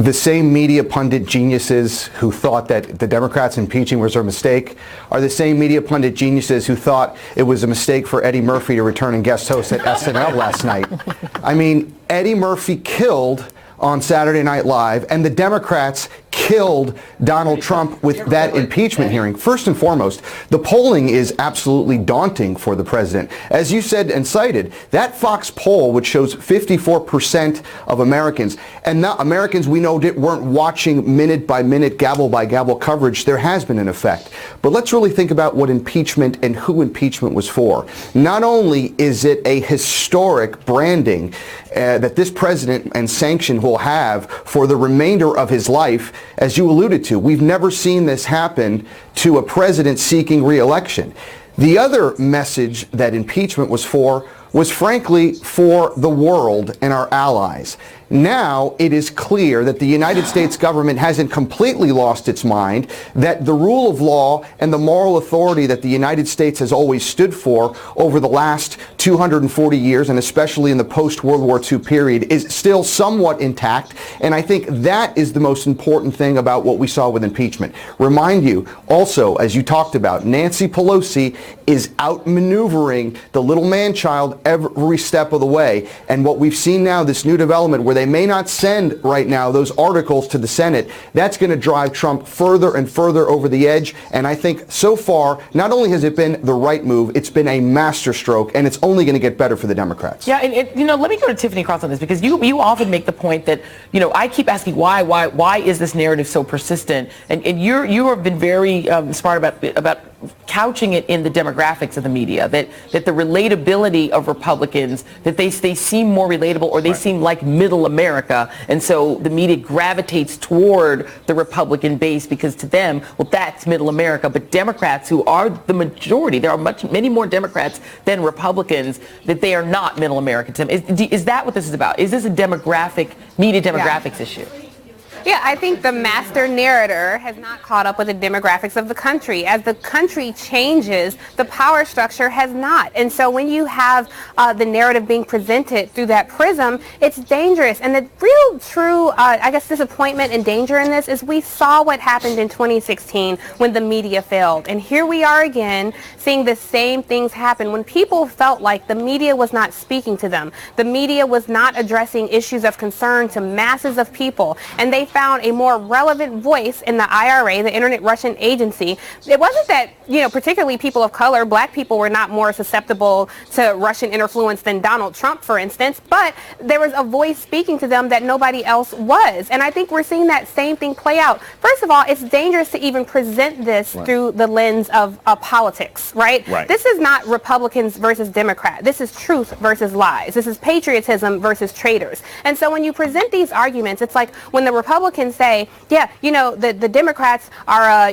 the same media pundit geniuses who thought that the Democrats impeaching was a mistake are the same media pundit geniuses who thought it was a mistake for Eddie Murphy to return and guest host at SNL last night. I mean, Eddie Murphy killed on Saturday Night Live, and the Democrats killed Donald Trump with that impeachment hearing. First and foremost, the polling is absolutely daunting for the president. As you said and cited, that Fox poll, which shows 54% of Americans, and not Americans we know weren't watching minute by minute, gavel by gavel coverage, there has been an effect. But let's really think about what impeachment and who impeachment was for. Not only is it a historic branding that this president and sanction will have for the remainder of his life, as you alluded to. We've never seen this happen to a president seeking re-election. The other message that impeachment was for was frankly for the world and our allies. Now it is clear that the United States government hasn't completely lost its mind, that the rule of law and the moral authority that the United States has always stood for over the last 240 years, and especially in the post-World War II period, is still somewhat intact. And I think that is the most important thing about what we saw with impeachment. Remind you also, as you talked about, Nancy Pelosi is outmaneuvering the little man-child every step of the way. And what we've seen now, this new development where they may not send right now those articles to the Senate, that's going to drive Trump further and further over the edge. And I think so far, not only has it been the right move, it's been a masterstroke, and it's only going to get better for the Democrats. Yeah, and let me go to Tiffany Cross on this, because you often make the point that, I keep asking why is this narrative so persistent? And you have been very smart about couching it in the demographics of the media, that the relatability of Republicans, that they seem more relatable, or they seem like middle America, and so the media gravitates toward the Republican base because to them, well, that's middle America. But Democrats, who are the majority, there are many more Democrats than Republicans, that they are not middle America to them. Is that what this is about? Is this a media demographics issue? Yeah, I think the master narrator has not caught up with the demographics of the country. As the country changes, the power structure has not. And so when you have the narrative being presented through that prism, it's dangerous. And the real true, disappointment and danger in this is we saw what happened in 2016 when the media failed. And here we are again seeing the same things happen when people felt like the media was not speaking to them. The media was not addressing issues of concern to masses of people. And they found a more relevant voice in the IRA, the Internet Russian Agency. It wasn't that, particularly people of color, black people were not more susceptible to Russian influence than Donald Trump, for instance, but there was a voice speaking to them that nobody else was. And I think we're seeing that same thing play out. First of all, it's dangerous to even present this through the lens of politics, right? This is not Republicans versus Democrats. This is truth versus lies. This is patriotism versus traitors. And so when you present these arguments, it's like when the Republicans say, the Democrats are,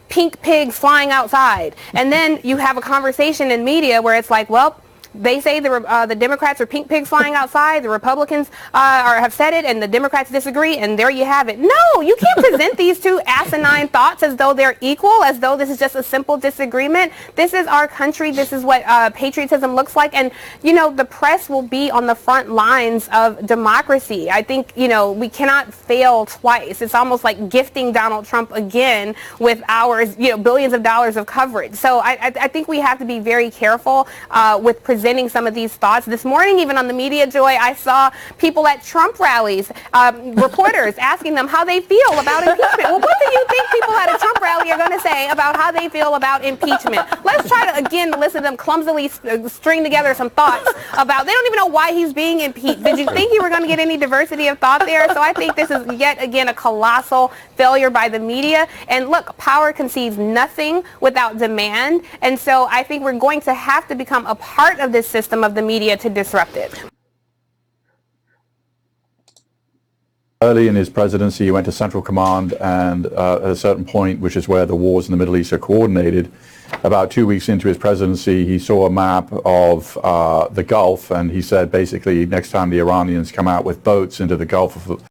pink pigs flying outside. And then you have a conversation in media where it's like, well, they say the Democrats are pink pigs flying outside. The Republicans have said it, and the Democrats disagree, and there you have it. No, you can't present these two asinine thoughts as though they're equal, as though this is just a simple disagreement. This is our country. This is what patriotism looks like. And, the press will be on the front lines of democracy. I think, we cannot fail twice. It's almost like gifting Donald Trump again with hours, billions of dollars of coverage. So I think we have to be very careful with presenting some of these thoughts. This morning, even on the media, Joy, I saw people at Trump rallies, reporters asking them how they feel about impeachment. Well, what do you think people at a Trump rally are going to say about how they feel about impeachment? Let's try to, again, listen to them clumsily string together some thoughts about, they don't even know why he's being impeached. Did you think you were going to get any diversity of thought there? So I think this is yet again a colossal failure by the media. And look, power concedes nothing without demand. And so I think we're going to have to become a part of this system of the media to disrupt it. Early in his presidency, he went to Central Command, and at a certain point, which is where the wars in the Middle East are coordinated, about 2 weeks into his presidency, he saw a map of the Gulf, and he said basically next time the Iranians come out with boats into the Gulf of